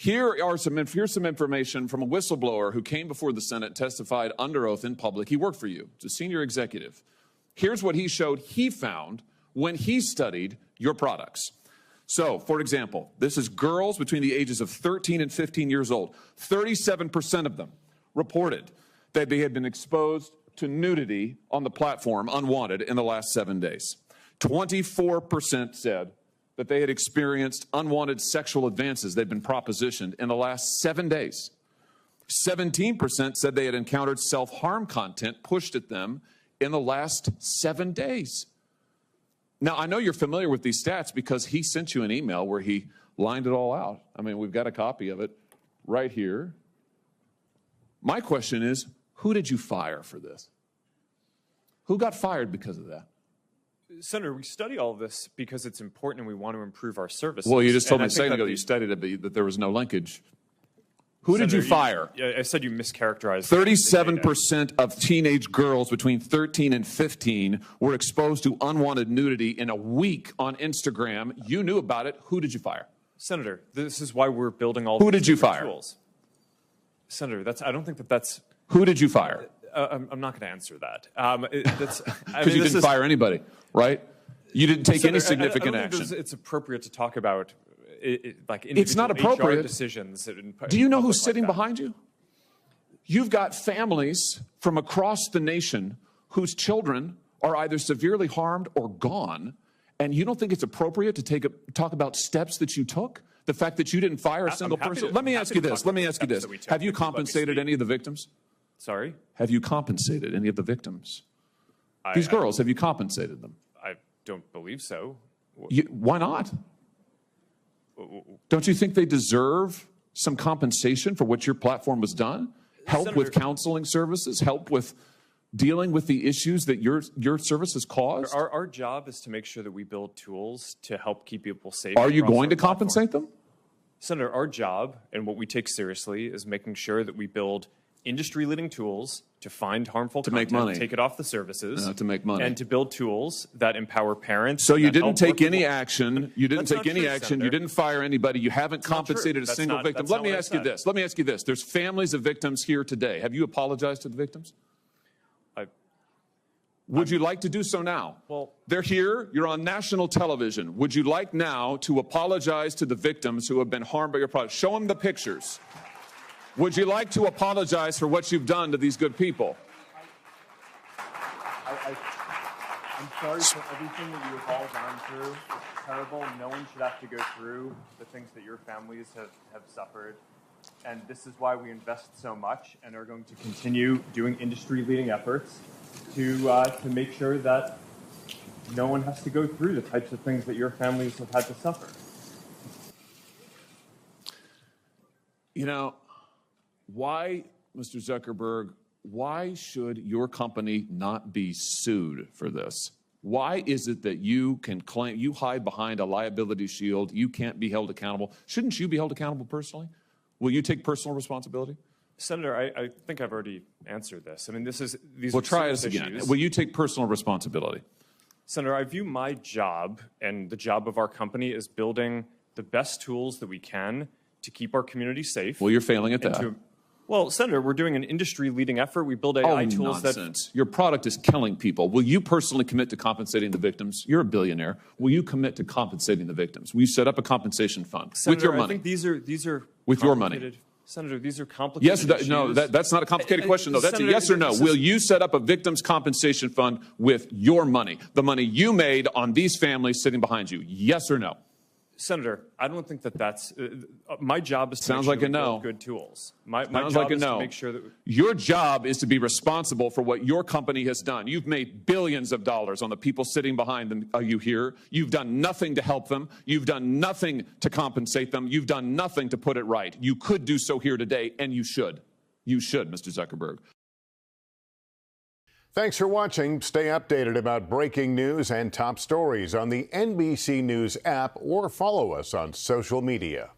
Here's some information from a whistleblower who came before the Senate, testified under oath in public. He worked for you. It's a senior executive. Here's what he showed he found when he studied your products. So, for example, this is girls between the ages of 13 and 15 years old. 37% of them reported that they had been exposed to nudity on the platform unwanted in the last 7 days. 24% said that they had experienced unwanted sexual advances they'd been propositioned in the last 7 days. 17% said they had encountered self-harm content pushed at them in the last 7 days. Now, I know you're familiar with these stats because he sent you an email where he lined it all out. I mean, we've got a copy of it right here. My question is, who did you fire for this? Who got fired because of that? Senator, we study all of this because it's important and we want to improve our services. Well, you just told me a second ago that you studied it, that there was no linkage. Who did you fire? I said you mischaracterized. 37% of teenage girls between 13 and 15 were exposed to unwanted nudity in a week on Instagram. You knew about it. Who did you fire? Senator, this is why we're building all Who these did you fire? tools. Senator, I don't think that's... Who did you fire? I'm not going to answer that. Because you didn't fire anybody, right? You didn't take any significant action. It's appropriate to talk about like it's not individual appropriate. HR decisions. Do you know who's sitting behind you? You've got families from across the nation whose children are either severely harmed or gone, and you don't think it's appropriate to talk about steps that you took? The fact that you didn't fire a single person? Let me ask you this. Have you compensated any of the victims? Sorry? Have you compensated any of the victims? These girls, have you compensated them? I don't believe so. Why not? Don't you think they deserve some compensation for what your platform has done? Help Senator, with counseling services? Help with dealing with the issues that your services cause? Our job is to make sure that we build tools to help keep people safe. Are you going to compensate them? Senator, our job and what we take seriously is making sure that we build industry-leading tools to find harmful content, make money, take it off the services, to make money, and to build tools that empower parents. So you didn't take any action. You didn't take any action. You didn't fire anybody. You haven't compensated a single victim. Let me ask you this. Let me ask you this. There's families of victims here today. Have you apologized to the victims? Would you like to do so now? Well, they're here. You're on national television. Would you like now to apologize to the victims who have been harmed by your product? Show them the pictures. Would you like to apologize for what you've done to these good people? I'm sorry for everything that you have all gone through. It's terrible. No one should have to go through the things that your families have suffered. And this is why we invest so much and are going to continue doing industry-leading efforts to make sure that no one has to go through the types of things that your families have had to suffer. You know, why, Mr. Zuckerberg, why should your company not be sued for this? Why is it that you can claim, you hide behind a liability shield, you can't be held accountable? Shouldn't you be held accountable personally? Will you take personal responsibility? Senator, I think I've already answered this. I mean, these well, are try this again. Will you take personal responsibility? Senator, I view my job and the job of our company as building the best tools that we can to keep our community safe. Well, you're failing at that. Well, Senator, we're doing an industry-leading effort. We build AI tools nonsense. Your product is killing people. Will you personally commit to compensating the victims? You're a billionaire. Will you commit to compensating the victims? Will you set up a compensation fund Senator, with your money? I think these are with your money. Senator, these are complicated issues. No, that's not a complicated question, though. That's Senator, a yes or no. Will you set up a victims' compensation fund with your money, the money you made on these families sitting behind you? Yes or no? Senator, I don't think that's my job is to Sounds make sure like a no. build good tools. My Sounds job like a is no. to make sure that your job is to be responsible for what your company has done. You've made billions of dollars on the people sitting behind them. Are you here? You've done nothing to help them. You've done nothing to compensate them. You've done nothing to put it right. You could do so here today, and you should. You should, Mr. Zuckerberg. Thanks for watching. Stay updated about breaking news and top stories on the NBC News app or follow us on social media.